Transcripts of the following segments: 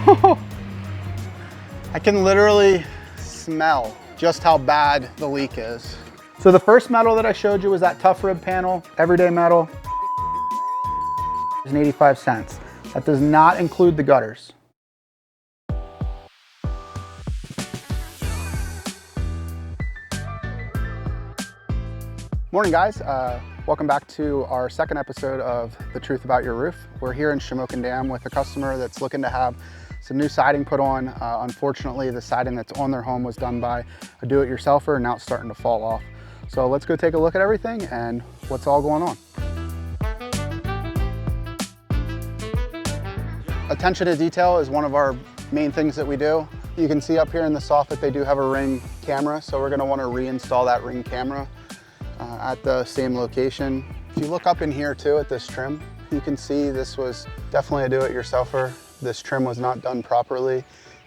I can literally smell just how bad the leak is. So the first metal that I showed you was that tough rib panel, everyday metal. It's 85 cents. That does not include the gutters. Morning guys, welcome back to our second episode of The Truth About Your Roof. We're here in Shamokin Dam with a customer that's looking to have some new siding put on. Unfortunately, the siding that's on their home was done by a do-it-yourselfer and now it's starting to fall off. So let's go take a look at everything and what's all going on. Attention to detail is one of our main things that we do. You can see up here in the Soffit, they do have a Ring camera, so we're gonna wanna reinstall that Ring camera at the same location. If you look up in here too at this trim, you can see this was definitely a do-it-yourselfer. This trim was not done properly.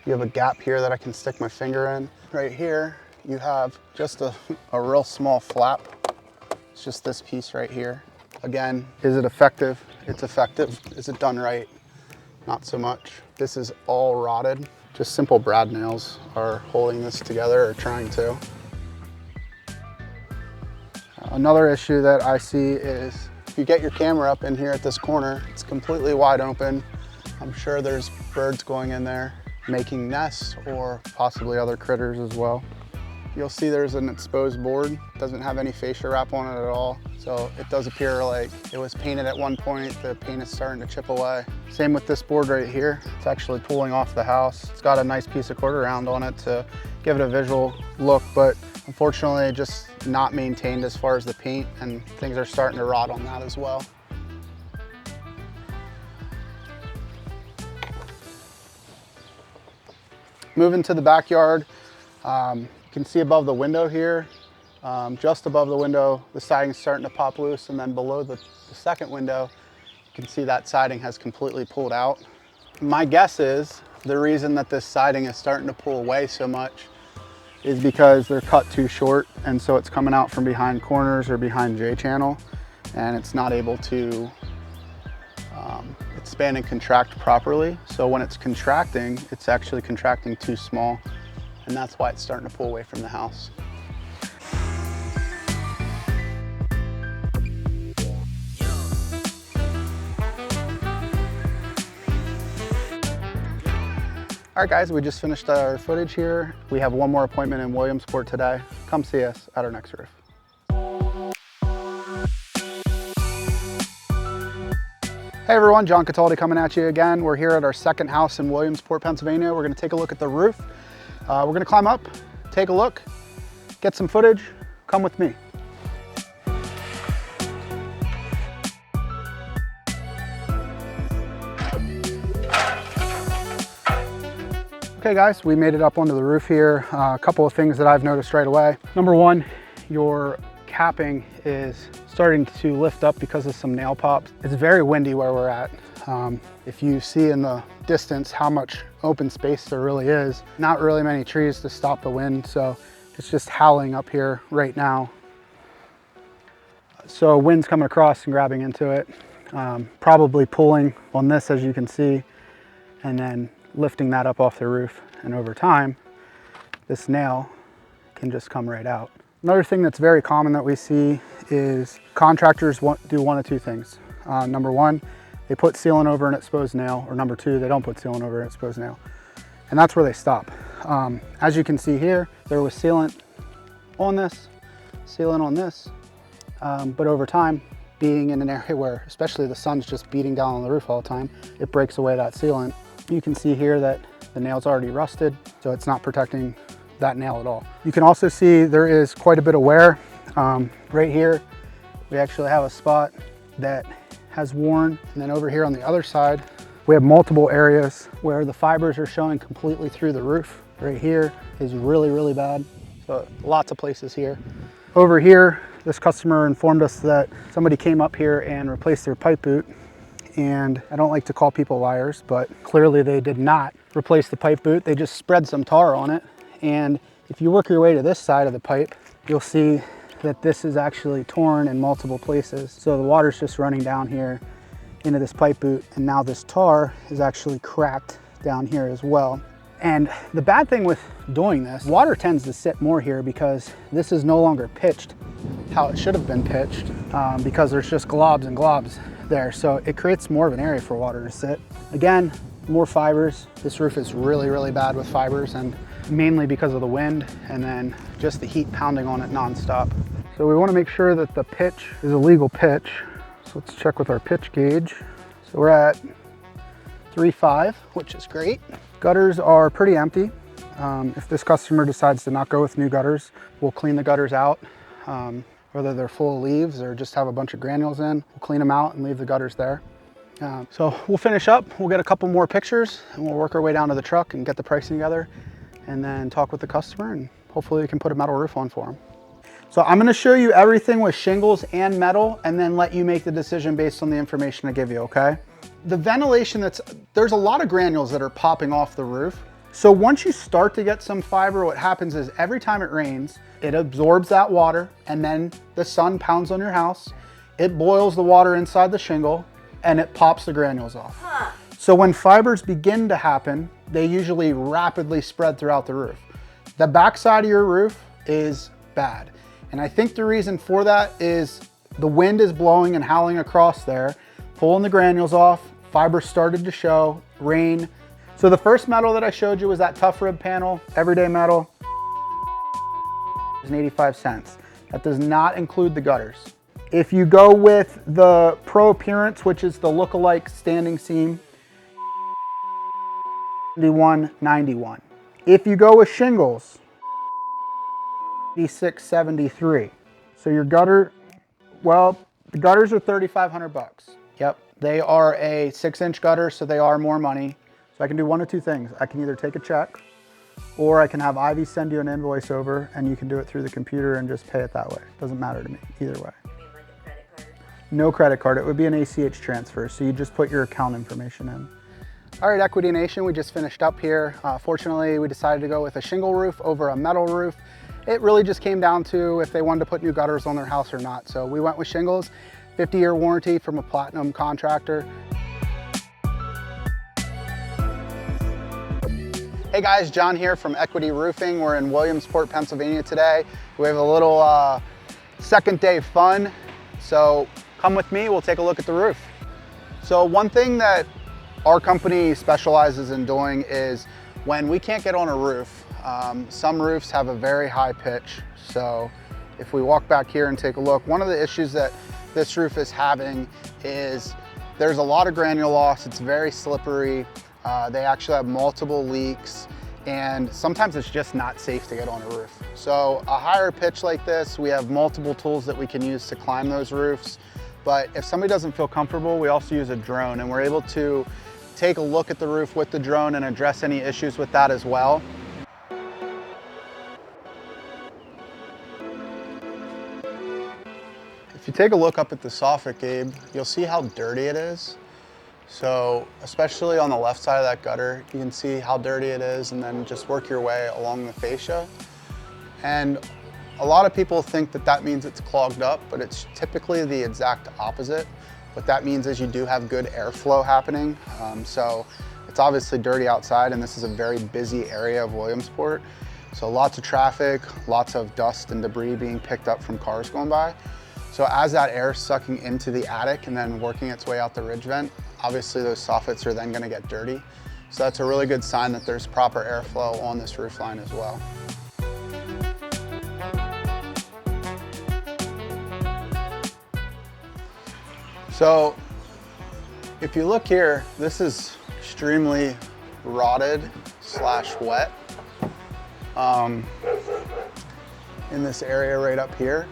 You have a gap here that I can stick my finger in. Right here, you have just a real small flap. It's just this piece right here. Again, is it effective? It's effective. Is it done right? Not so much. This is all rotted. Just simple brad nails are holding this together or trying to. Another issue that I see is if you get your camera up in here at this corner, it's completely wide open. I'm sure there's birds going in there making nests or possibly other critters as well. You'll see there's an exposed board. It doesn't have any fascia wrap on it at all. So it does appear like it was painted at one point. The paint is starting to chip away. Same with this board right here. It's actually pulling off the house. It's got a nice piece of quarter round on it to give it a visual look, but unfortunately just not maintained as far as the paint, and things are starting to rot on that as well. Moving to the backyard, you can see above the window here, just above the window, the siding is starting to pop loose, and then below the second window, you can see that siding has completely pulled out. My guess is the reason that this siding is starting to pull away so much is because they're cut too short, and so it's coming out from behind corners or behind J-channel, and it's not able to expand and contract properly. So when it's contracting, it's actually contracting too small, and that's why it's starting to pull away from the house. All right guys, we just finished our footage here. We have one more appointment in Williamsport today. Come see us at our next roof. Hey everyone, John Cataldi coming at you again. We're here at our second house in Williamsport, Pennsylvania. We're gonna take a look at the roof. We're gonna climb up, take a look, get some footage. Come with me. Okay guys, we made it up onto the roof here. A couple of things that I've noticed right away. Number one, your capping is starting to lift up because of some nail pops. It's very windy where we're at. If you see in the distance how much open space there really is, not really many trees to stop the wind, so it's just howling up here right now. So wind's coming across and grabbing into it, probably pulling on this as you can see, and then lifting that up off the roof, and over time this nail can just come right out. Another thing that's very common that we see is contractors do one of two things. Number one, they put sealant over an exposed nail, or number two, they don't put sealant over an exposed nail, and that's where they stop. As you can see here, there was sealant on this, sealant on this, but over time, being in an area where especially the sun's just beating down on the roof all the time, it breaks away that sealant. You can see here that the nail's already rusted, so it's not protecting that nail at all. You can also see there is quite a bit of wear. Right here, we actually have a spot that has worn, and then over here on the other side, we have multiple areas where the fibers are showing completely through the roof. Right here is really, really bad. So lots of places here. Over here, this customer informed us that somebody came up here and replaced their pipe boot. And I don't like to call people liars, but clearly they did not replace the pipe boot. They just spread some tar on it. And if you work your way to this side of the pipe, you'll see that this is actually torn in multiple places. So the water's just running down here into this pipe boot, and now this tar is actually cracked down here as well. And the bad thing with doing this, water tends to sit more here because this is no longer pitched how it should have been pitched, because there's just globs and globs there. So it creates more of an area for water to sit. Again, more fibers. This roof is really, really bad with fibers, and mainly because of the wind and then just the heat pounding on it nonstop. So we want to make sure that the pitch is a legal pitch. So let's check with our pitch gauge. So we're at 3.5, which is great. Gutters are pretty empty. If this customer decides to not go with new gutters, we'll clean the gutters out. Whether they're full of leaves or just have a bunch of granules in, we'll clean them out and leave the gutters there. So we'll finish up, we'll get a couple more pictures, and we'll work our way down to the truck and get the pricing together, and then talk with the customer, and hopefully we can put a metal roof on for them. So I'm gonna show you everything with shingles and metal, and then let you make the decision based on the information I give you, okay? The ventilation, there's a lot of granules that are popping off the roof. So once you start to get some fiber, what happens is every time it rains, it absorbs that water, and then the sun pounds on your house, it boils the water inside the shingle, and it pops the granules off. So when fibers begin to happen, they usually rapidly spread throughout the roof. The backside of your roof is bad. And I think the reason for that is the wind is blowing and howling across there, pulling the granules off, fibers started to show, rain. So the first metal that I showed you was that tough rib panel, everyday metal, is 85 cents. That does not include the gutters. If you go with the Pro Appearance, which is the look-alike standing seam, $71.91. If you go with shingles, $86.73. So your gutter, well, the gutters are 3,500 bucks. Yep, they are a 6-inch gutter, so they are more money. So I can do one of two things. I can either take a check, or I can have Ivy send you an invoice over, and you can do it through the computer and just pay it that way. Doesn't matter to me, either way. No credit card, it would be an ACH transfer, so you just put your account information in. All right, Equity Nation, we just finished up here. Fortunately, we decided to go with a shingle roof over a metal roof. It really just came down to if they wanted to put new gutters on their house or not. So we went with shingles, 50-year warranty from a platinum contractor. Hey guys, John here from Equity Roofing. We're in Williamsport, Pennsylvania today. We have a little second day fun. So come with me, we'll take a look at the roof. So one thing that our company specializes in doing is when we can't get on a roof, some roofs have a very high pitch. So if we walk back here and take a look, one of the issues that this roof is having is there's a lot of granule loss. It's very slippery. They actually have multiple leaks, and sometimes it's just not safe to get on a roof. So a higher pitch like this, we have multiple tools that we can use to climb those roofs. But if somebody doesn't feel comfortable, we also use a drone, and we're able to take a look at the roof with the drone and address any issues with that as well. If you take a look up at the soffit, Gabe, you'll see how dirty it is. So especially on the left side of that gutter, you can see how dirty it is, and then just work your way along the fascia. And a lot of people think that that means it's clogged up, but it's typically the exact opposite. What that means is you do have good airflow happening. So it's obviously dirty outside, and this is a very busy area of Williamsport. So lots of traffic, lots of dust and debris being picked up from cars going by. So as that air is sucking into the attic and then working its way out the ridge vent, obviously those soffits are then gonna get dirty. So that's a really good sign that there's proper airflow on this roof line as well. So if you look here, this is extremely rotted / wet in this area right up here.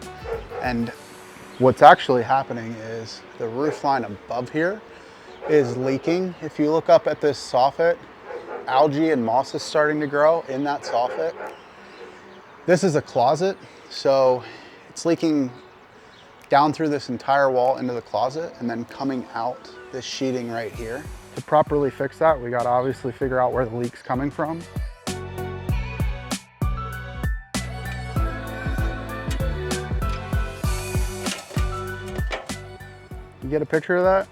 And what's actually happening is the roof line above here is leaking. If you look up at this soffit, algae and moss is starting to grow in that soffit. This is a closet, so it's leaking down through this entire wall into the closet and then coming out this sheeting right here. To properly fix that, we gotta obviously figure out where the leak's coming from. You get a picture of that?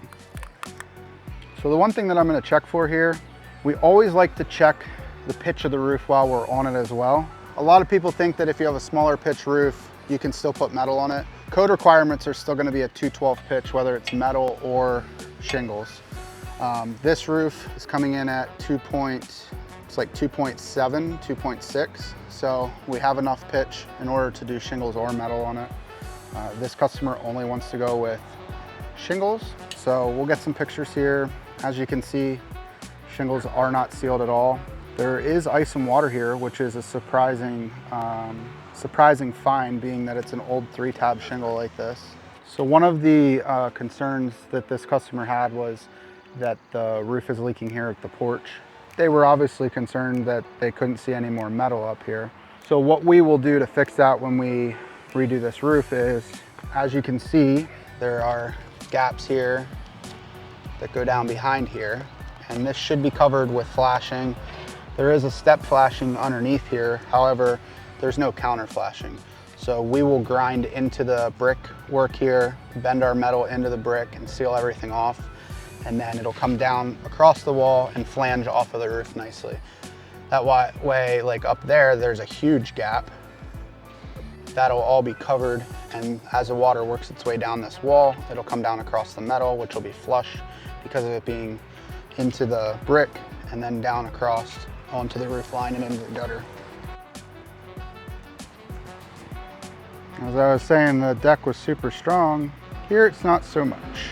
So the one thing that I'm gonna check for here We always like to check the pitch of the roof while we're on it as well. A lot of people think that if you have a smaller pitch roof, you can still put metal on it. Code requirements are still going to be a 212 pitch, whether it's metal or shingles. This roof is coming in at 2.7, 2.6. So we have enough pitch in order to do shingles or metal on it. This customer only wants to go with shingles. So we'll get some pictures here. As you can see, shingles are not sealed at all. There is ice and water here, which is a surprising find, being that it's an old 3-tab shingle like this. So one of the concerns that this customer had was that the roof is leaking here at the porch. They were obviously concerned that they couldn't see any more metal up here. So what we will do to fix that when we redo this roof is, as you can see, there are gaps here that go down behind here, and this should be covered with flashing. There is a step flashing underneath here, however, there's no counter flashing. So we will grind into the brick work here, bend our metal into the brick and seal everything off, and then it'll come down across the wall and flange off of the roof nicely. That way, like up there, there's a huge gap. That'll all be covered, and as the water works its way down this wall, it'll come down across the metal, which will be flush because of it being into the brick, and then down across onto the roof line and into the gutter. As I was saying, the deck was super strong. Here it's not so much.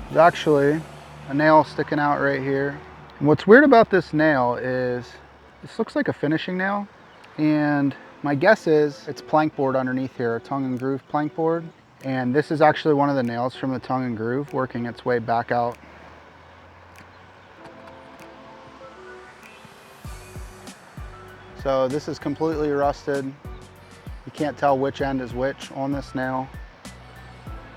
There's actually a nail sticking out right here. And what's weird about this nail is this looks like a finishing nail, and my guess is it's plank board underneath here, a tongue and groove plank board. And this is actually one of the nails from the tongue and groove working its way back out. So this is completely rusted. You can't tell which end is which on this nail.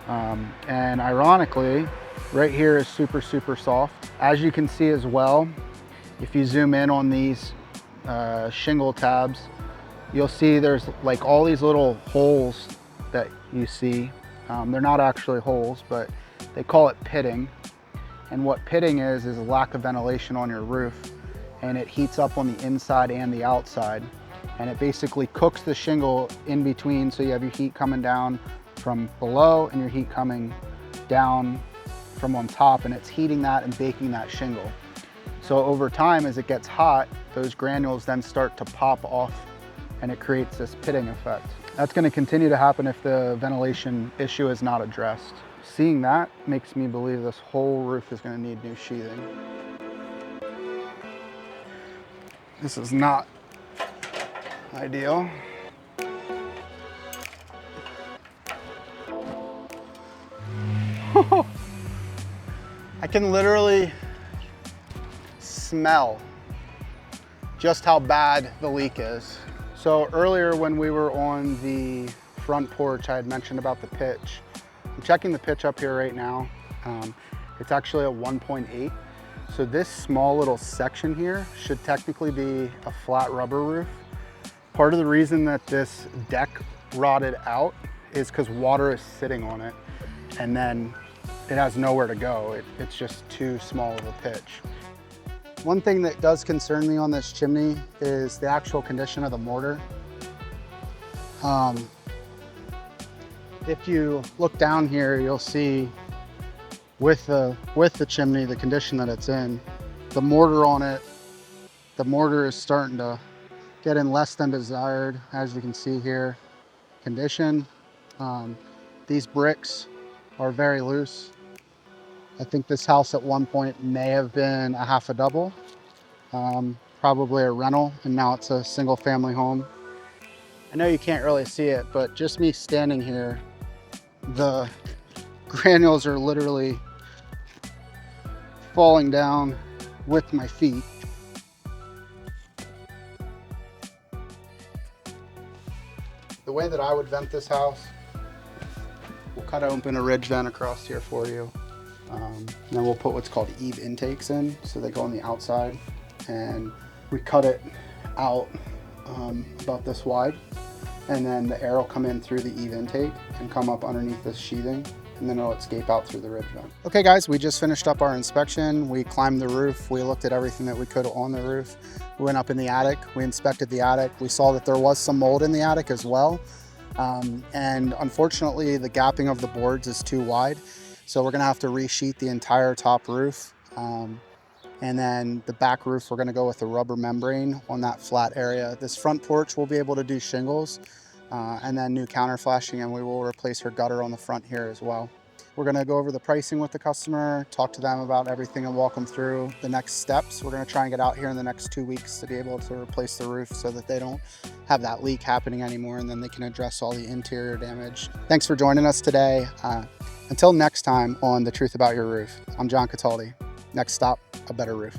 And ironically, right here is super, super soft. As you can see as well, if you zoom in on these shingle tabs, you'll see there's like all these little holes that you see. They're not actually holes, but they call it pitting. And what pitting is a lack of ventilation on your roof, and it heats up on the inside and the outside. And it basically cooks the shingle in between, so you have your heat coming down from below and your heat coming down from on top, and it's heating that and baking that shingle. So over time, as it gets hot, those granules then start to pop off, and it creates this pitting effect. That's going to continue to happen if the ventilation issue is not addressed. Seeing that makes me believe this whole roof is going to need new sheathing. This is not ideal. I can literally smell just how bad the leak is. So earlier when we were on the front porch, I had mentioned about the pitch. I'm checking the pitch up here right now. It's actually a 1.8. So this small little section here should technically be a flat rubber roof. Part of the reason that this deck rotted out is because water is sitting on it, and then it has nowhere to go. It's just too small of a pitch. One thing that does concern me on this chimney is the actual condition of the mortar. If you look down here, you'll see with the chimney, the condition that it's in, the mortar on it, the mortar is starting to get in less than desired, as you can see here, condition. These bricks are very loose. I think this house at one point may have been a half a double, probably a rental, and now it's a single family home. I know you can't really see it, but just me standing here, the granules are literally falling down with my feet. The way that I would vent this house, we'll cut open a ridge vent across here for you. And then we'll put what's called eave intakes in, so they go on the outside, and we cut it out about this wide, and then the air will come in through the eave intake and come up underneath this sheathing, and then it'll escape out through the ridge vent. Okay guys, we just finished up our inspection. We climbed the roof. We looked at everything that we could on the roof. We went up in the attic. We inspected the attic. We saw that there was some mold in the attic as well. And unfortunately, the gapping of the boards is too wide. So we're gonna have to resheet the entire top roof. And then the back roof, we're gonna go with a rubber membrane on that flat area. This front porch, we'll be able to do shingles and then new counter flashing, and we will replace her gutter on the front here as well. We're gonna go over the pricing with the customer, talk to them about everything and walk them through the next steps. We're gonna try and get out here in the next 2 weeks to be able to replace the roof so that they don't have that leak happening anymore, and then they can address all the interior damage. Thanks for joining us today. Until next time on The Truth About Your Roof, I'm John Cataldi. Next stop, a better roof.